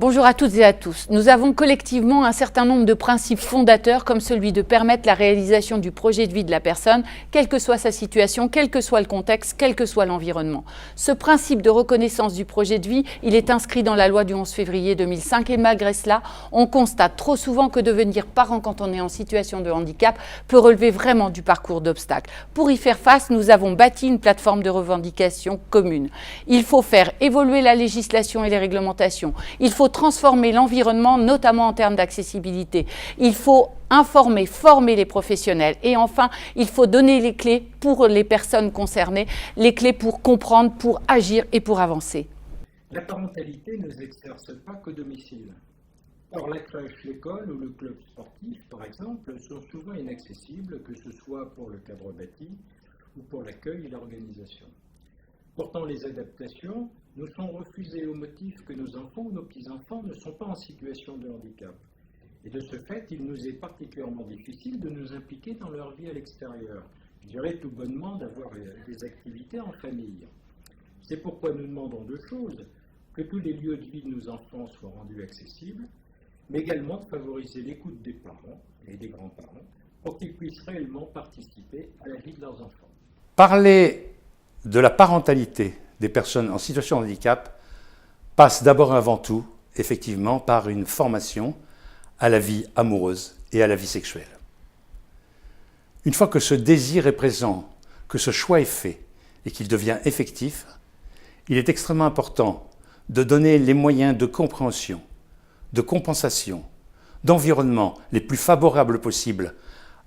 Bonjour à toutes et à tous. Nous avons collectivement un certain nombre de principes fondateurs comme celui de permettre la réalisation du projet de vie de la personne, quelle que soit sa situation, quel que soit le contexte, quel que soit l'environnement. Ce principe de reconnaissance du projet de vie, il est inscrit dans la loi du 11 février 2005 et malgré cela, on constate trop souvent que devenir parent quand on est en situation de handicap peut relever vraiment du parcours d'obstacles. Pour y faire face, nous avons bâti une plateforme de revendication commune. Il faut faire évoluer la législation et les réglementations. Il faut transformer l'environnement, notamment en termes d'accessibilité. Il faut informer, former les professionnels. Et enfin, il faut donner les clés pour les personnes concernées, les clés pour comprendre, pour agir et pour avancer. La parentalité ne s'exerce pas qu'au domicile. Or, la crèche, l'école ou le club sportif, par exemple, sont souvent inaccessibles, que ce soit pour le cadre bâti ou pour l'accueil et l'organisation. Pourtant, les adaptations nous sont refusées au motif que nos enfants ou nos petits-enfants ne sont pas en situation de handicap. Et de ce fait, il nous est particulièrement difficile de nous impliquer dans leur vie à l'extérieur. Je dirais tout bonnement d'avoir des activités en famille. C'est pourquoi nous demandons deux choses: que tous les lieux de vie de nos enfants soient rendus accessibles, mais également de favoriser l'écoute des parents et des grands-parents pour qu'ils puissent réellement participer à la vie de leurs enfants. Parler de la parentalité des personnes en situation de handicap passe d'abord et avant tout, effectivement, par une formation à la vie amoureuse et à la vie sexuelle. Une fois que ce désir est présent, que ce choix est fait et qu'il devient effectif, il est extrêmement important de donner les moyens de compréhension, de compensation, d'environnement les plus favorables possibles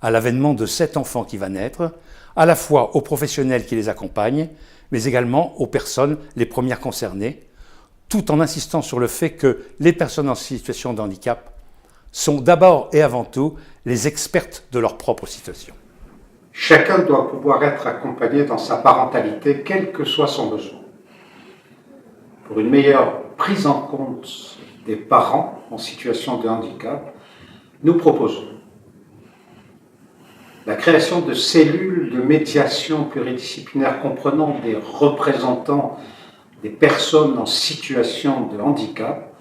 à l'avènement de cet enfant qui va naître, à la fois aux professionnels qui les accompagnent, mais également aux personnes les premières concernées, tout en insistant sur le fait que les personnes en situation de handicap sont d'abord et avant tout les expertes de leur propre situation. Chacun doit pouvoir être accompagné dans sa parentalité, quel que soit son besoin. Pour une meilleure prise en compte des parents en situation de handicap, nous proposons la création de cellules de médiation pluridisciplinaire comprenant des représentants des personnes en situation de handicap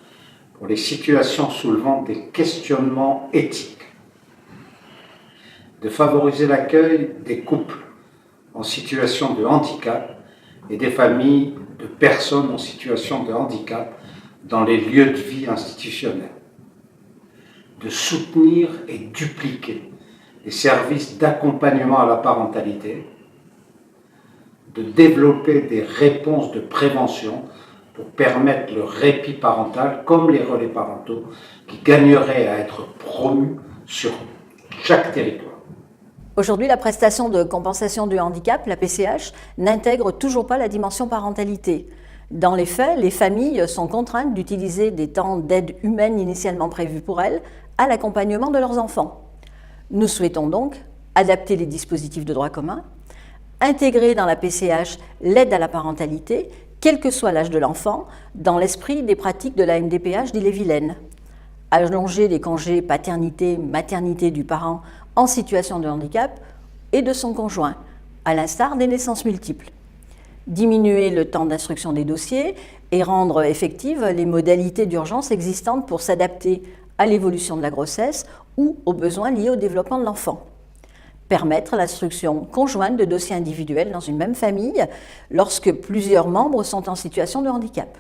pour les situations soulevant des questionnements éthiques, de favoriser l'accueil des couples en situation de handicap et des familles de personnes en situation de handicap dans les lieux de vie institutionnels, de soutenir et dupliquer les services d'accompagnement à la parentalité, de développer des réponses de prévention pour permettre le répit parental comme les relais parentaux qui gagneraient à être promus sur chaque territoire. Aujourd'hui, la prestation de compensation du handicap, la PCH, n'intègre toujours pas la dimension parentalité. Dans les faits, les familles sont contraintes d'utiliser des temps d'aide humaine initialement prévus pour elles à l'accompagnement de leurs enfants. Nous souhaitons donc adapter les dispositifs de droit commun, intégrer dans la PCH l'aide à la parentalité, quel que soit l'âge de l'enfant, dans l'esprit des pratiques de la MDPH d'Ille-et-Vilaine. Allonger les congés paternité-maternité du parent en situation de handicap et de son conjoint, à l'instar des naissances multiples. Diminuer le temps d'instruction des dossiers et rendre effectives les modalités d'urgence existantes pour s'adapter à l'évolution de la grossesse ou aux besoins liés au développement de l'enfant. Permettre l'instruction conjointe de dossiers individuels dans une même famille lorsque plusieurs membres sont en situation de handicap.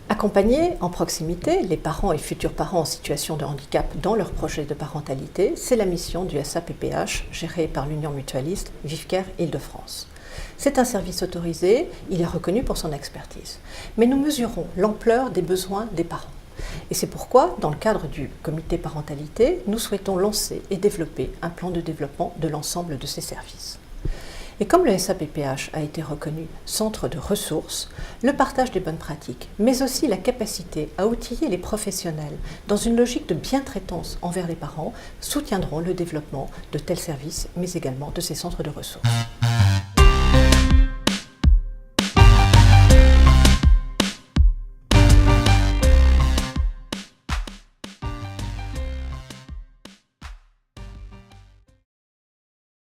Accompagner en proximité les parents et futurs parents en situation de handicap dans leur projet de parentalité, c'est la mission du SAPPH géré par l'Union mutualiste Vivecare Île-de-France. C'est un service autorisé, il est reconnu pour son expertise. Mais nous mesurons l'ampleur des besoins des parents. Et c'est pourquoi, dans le cadre du comité parentalité, nous souhaitons lancer et développer un plan de développement de l'ensemble de ces services. Et comme le SAPPH a été reconnu centre de ressources, le partage des bonnes pratiques, mais aussi la capacité à outiller les professionnels dans une logique de bientraitance envers les parents, soutiendront le développement de tels services, mais également de ces centres de ressources.